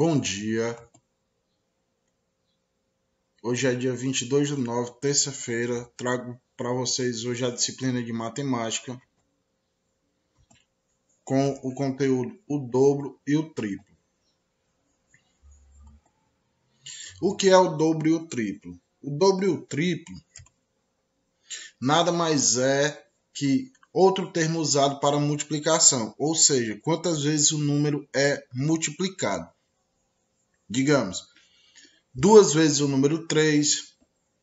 Bom dia. Hoje é dia 22/9, terça-feira. Trago para vocês hoje a disciplina de matemática com o conteúdo o dobro e o triplo. O que é o dobro e o triplo? O dobro e o triplo nada mais é que outro termo usado para multiplicação, ou seja, quantas vezes o número é multiplicado. Digamos, 2 vezes o número 3,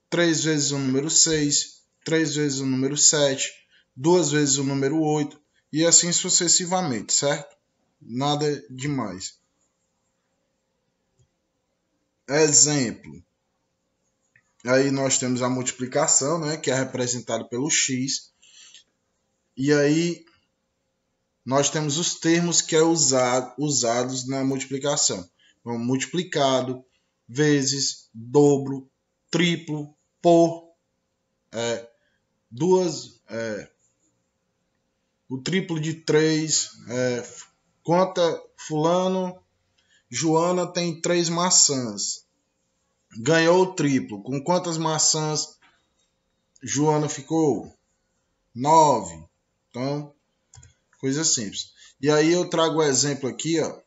3 vezes o número 6, 3 vezes o número 7, 2 vezes o número 8 e assim sucessivamente, certo? Nada demais. Exemplo. Aí nós temos a multiplicação, né, que é representada pelo x. E aí nós temos os termos que é usados na multiplicação. Então, multiplicado, vezes, dobro, triplo, por, o triplo de 3, conta fulano, Joana tem 3 maçãs. Ganhou o triplo. Com quantas maçãs Joana ficou? 9. Então, coisa simples. E aí eu trago o exemplo aqui, ó,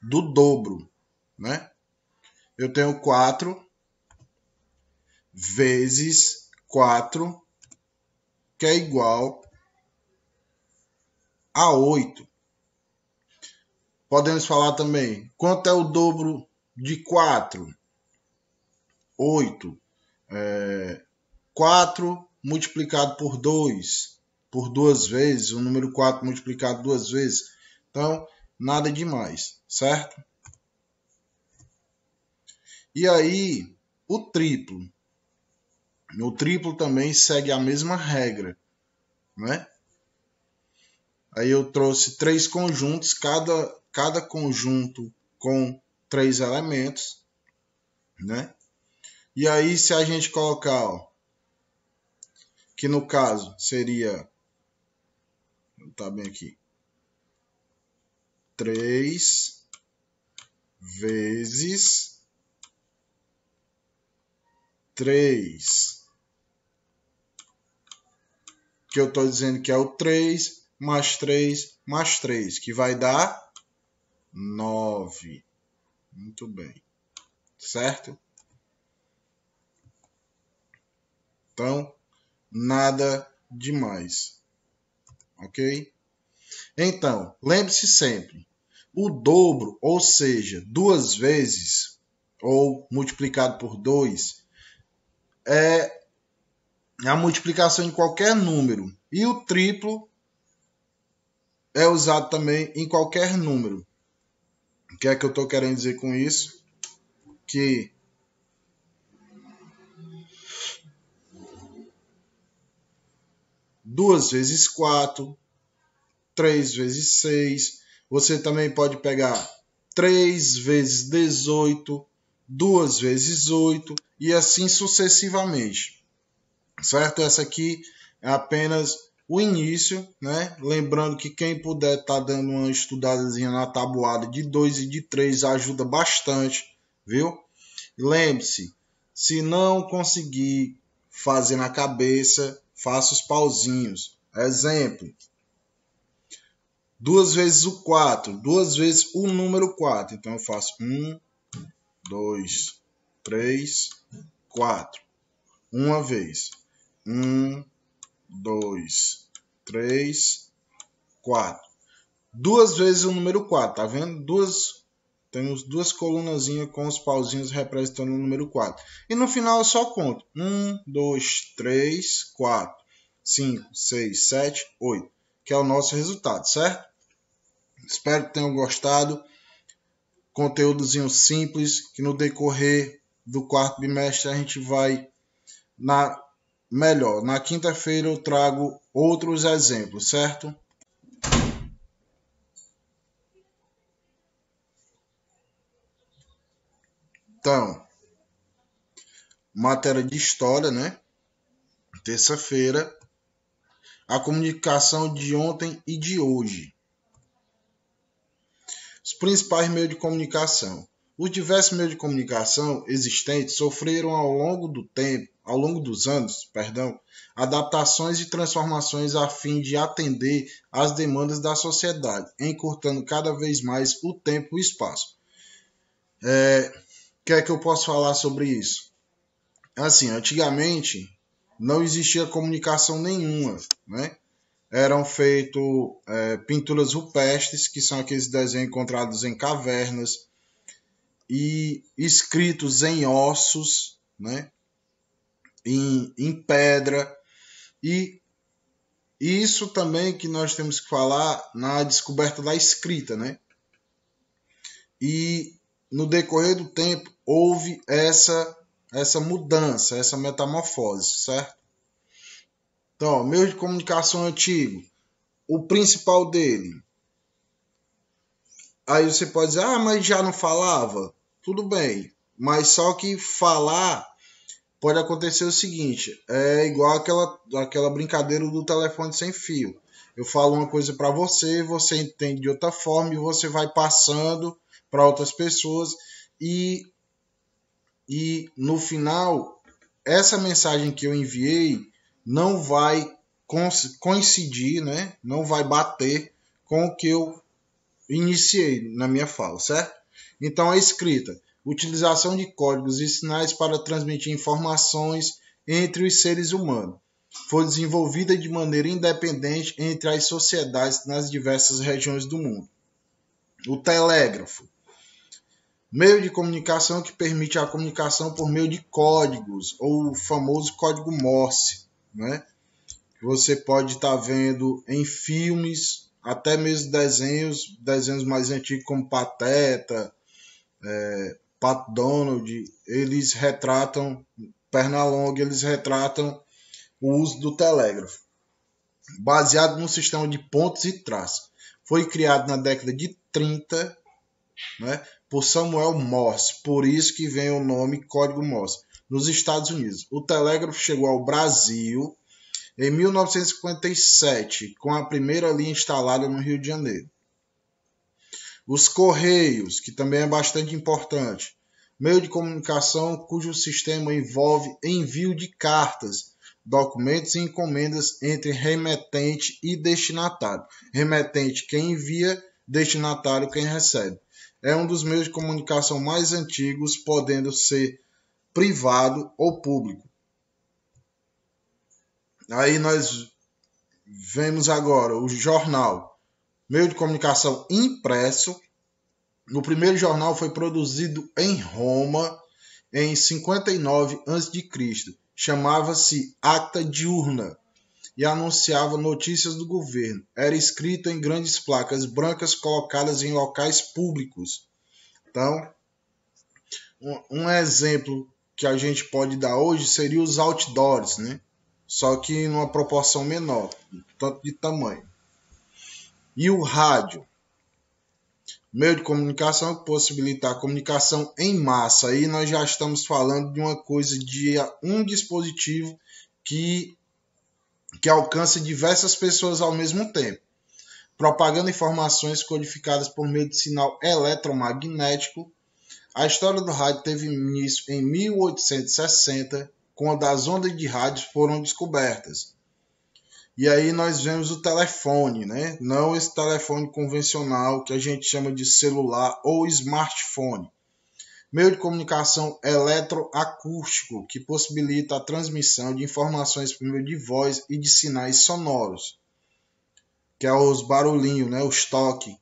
do dobro, né? Eu tenho 4 vezes 4, que é igual a 8. Podemos falar também, quanto é o dobro de 4? 8. 4 multiplicado por 2, por 2 vezes, o número 4 multiplicado 2 vezes. Então, nada demais, certo? E aí, o triplo. O triplo também segue a mesma regra, né? Aí eu trouxe 3 conjuntos, cada conjunto com 3 elementos, né? E aí, se a gente colocar, ó, que no caso seria, tá bem aqui, 3 vezes 3, que eu estou dizendo que é o 3 mais 3 mais 3, que vai dar 9. Muito bem, certo? Então, nada demais, ok? Então, lembre-se sempre, o dobro, ou seja, 2 vezes, ou multiplicado por 2, é a multiplicação de qualquer número. E o triplo é usado também em qualquer número. O que é que eu estou querendo dizer com isso? Que duas vezes 4, 3 vezes 6. Você também pode pegar 3 vezes 18, 2 vezes 8 e assim sucessivamente. Certo? Essa aqui é apenas o início, né? Lembrando que quem puder estar dando uma estudadazinha na tabuada de 2 e de 3 ajuda bastante, viu? Lembre-se, se não conseguir fazer na cabeça, faça os pauzinhos. Exemplo, 2 vezes o 4, 2 vezes o número 4. Então eu faço 1, 2, 3, 4. Uma vez. 1, 2, 3, 4. 2 vezes o número 4, tá vendo? Temos 2 colunazinhas com os pauzinhos representando o número 4. E no final eu só conto. 1, 2, 3, 4, 5, 6, 7, 8. Que é o nosso resultado, certo? Espero que tenham gostado. Conteúdozinho simples, que no decorrer do quarto bimestre a gente vai melhor. Na quinta-feira eu trago outros exemplos, certo? Então, matéria de história, né? Terça-feira, a comunicação de ontem e de hoje. Os principais meios de comunicação. Os diversos meios de comunicação existentes sofreram ao longo dos anos, adaptações e transformações a fim de atender às demandas da sociedade, encurtando cada vez mais o tempo e o espaço. O que é que eu posso falar sobre isso? Assim, antigamente não existia comunicação nenhuma, né? Eram feitas pinturas rupestres, que são aqueles desenhos encontrados em cavernas, e escritos em ossos, né? em pedra, e isso também que nós temos que falar na descoberta da escrita, né? E no decorrer do tempo houve essa mudança, essa metamorfose, certo? Então, meio de comunicação antigo, o principal dele. Aí você pode dizer, mas já não falava? Tudo bem, mas só que falar pode acontecer o seguinte, é igual aquela brincadeira do telefone sem fio. Eu falo uma coisa para você, você entende de outra forma e você vai passando para outras pessoas e no final essa mensagem que eu enviei não vai coincidir, né? Não vai bater com o que eu iniciei na minha fala, certo? Então a escrita, utilização de códigos e sinais para transmitir informações entre os seres humanos, foi desenvolvida de maneira independente entre as sociedades nas diversas regiões do mundo. O telégrafo, meio de comunicação que permite a comunicação por meio de códigos, ou o famoso código Morse, né? Você pode estar vendo em filmes, até mesmo desenhos mais antigos como Pateta, Pat Donald, eles retratam, Pernalonga, eles retratam o uso do telégrafo, baseado no sistema de pontos e traços. Foi criado na década de 30, né, por Samuel Morse, por isso que vem o nome Código Morse, nos Estados Unidos. O telégrafo chegou ao Brasil em 1957, com a primeira linha instalada no Rio de Janeiro. Os Correios, que também é bastante importante, meio de comunicação cujo sistema envolve envio de cartas, documentos e encomendas entre remetente e destinatário. Remetente quem envia, destinatário quem recebe. É um dos meios de comunicação mais antigos, podendo ser privado ou público. Aí nós vemos agora o jornal, meio de comunicação impresso. O primeiro jornal foi produzido em Roma em 59 a.C. Chamava-se Acta Diurna e anunciava notícias do governo. Era escrito em grandes placas brancas colocadas em locais públicos. Então, um exemplo que a gente pode dar hoje seria os outdoors, né? Só que numa proporção menor, tanto de tamanho. E o rádio, meio de comunicação que possibilita a comunicação em massa. Aí nós já estamos falando de uma coisa, de um dispositivo que alcança diversas pessoas ao mesmo tempo, propagando informações codificadas por meio de sinal eletromagnético. A história do rádio teve início em 1860, quando as ondas de rádio foram descobertas. E aí nós vemos o telefone, né? Não esse telefone convencional que a gente chama de celular ou smartphone. Meio de comunicação eletroacústico, que possibilita a transmissão de informações por meio de voz e de sinais sonoros, que é os barulhinhos, né? Os toques,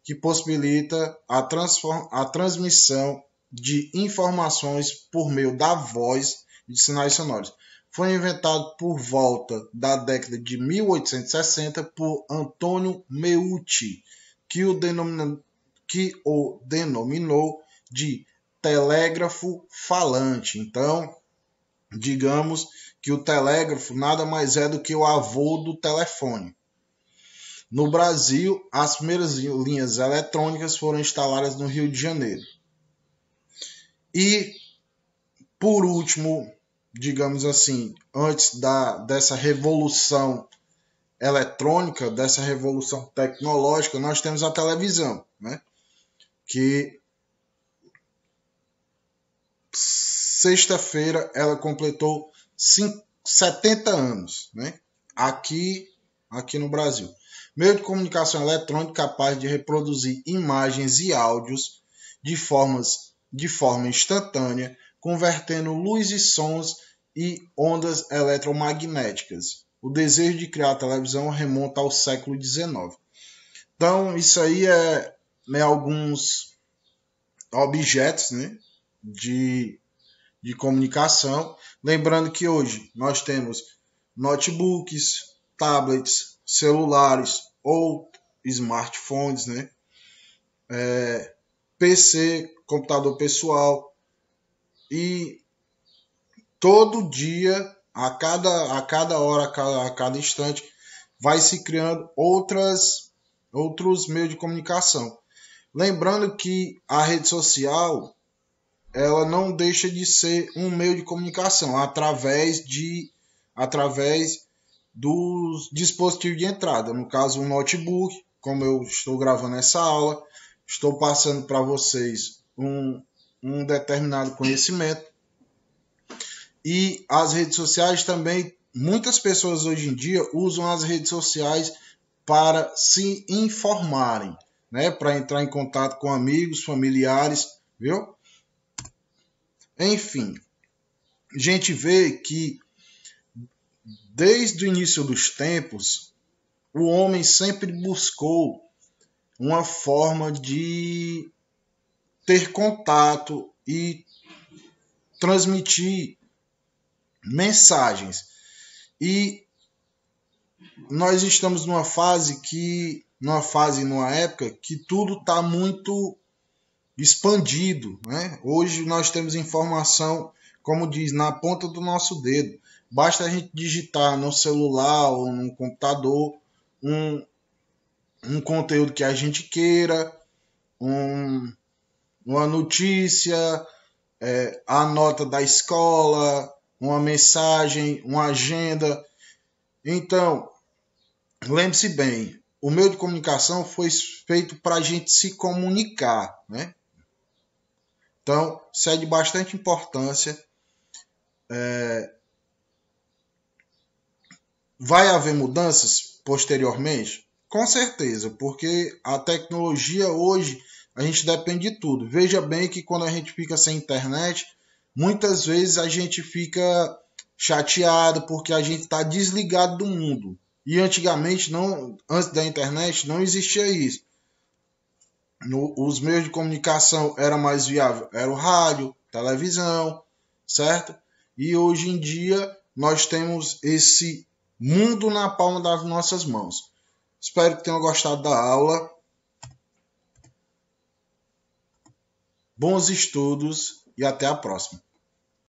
que possibilita a transmissão de informações por meio da voz e de sinais sonoros. Foi inventado por volta da década de 1860 por Antônio Meucci, que o denominou de telégrafo falante. Então, digamos que o telégrafo nada mais é do que o avô do telefone. No Brasil, as primeiras linhas eletrônicas foram instaladas no Rio de Janeiro. E, por último, digamos assim, antes dessa revolução eletrônica, dessa revolução tecnológica, nós temos a televisão, né? que sexta-feira ela completou 70 anos, né? Aqui no Brasil. Meio de comunicação eletrônico capaz de reproduzir imagens e áudios de forma instantânea, convertendo luz e sons e ondas eletromagnéticas. O desejo de criar televisão remonta ao século XIX. Então, isso aí é alguns objetos, né, de comunicação. Lembrando que hoje nós temos notebooks, tablets, celulares ou smartphones, né? PC, computador pessoal, e todo dia, a cada hora, a cada instante, vai se criando outros meios de comunicação. Lembrando que a rede social ela não deixa de ser um meio de comunicação através dos dispositivos de entrada. No caso, um notebook, como eu estou gravando essa aula, estou passando para vocês um determinado conhecimento. E as redes sociais também, muitas pessoas hoje em dia usam as redes sociais para se informarem, né? Para entrar em contato com amigos, familiares, viu? Enfim, a gente vê que desde o início dos tempos, o homem sempre buscou uma forma de ter contato e transmitir mensagens. E nós estamos numa época que tudo está muito expandido, né? Hoje nós temos informação, como diz, na ponta do nosso dedo. Basta a gente digitar no celular ou no computador um conteúdo que a gente queira, uma notícia, a nota da escola, uma mensagem, uma agenda. Então, lembre-se bem, o meio de comunicação foi feito para a gente se comunicar, né? Então, isso é de bastante importância. Vai haver mudanças posteriormente? Com certeza, porque a tecnologia hoje, a gente depende de tudo. Veja bem que quando a gente fica sem internet, muitas vezes a gente fica chateado porque a gente está desligado do mundo. E antigamente, antes da internet, não existia isso. Os meios de comunicação era mais viável, era o rádio, televisão, certo? E hoje em dia nós temos esse mundo na palma das nossas mãos. Espero que tenham gostado da aula. Bons estudos e até a próxima.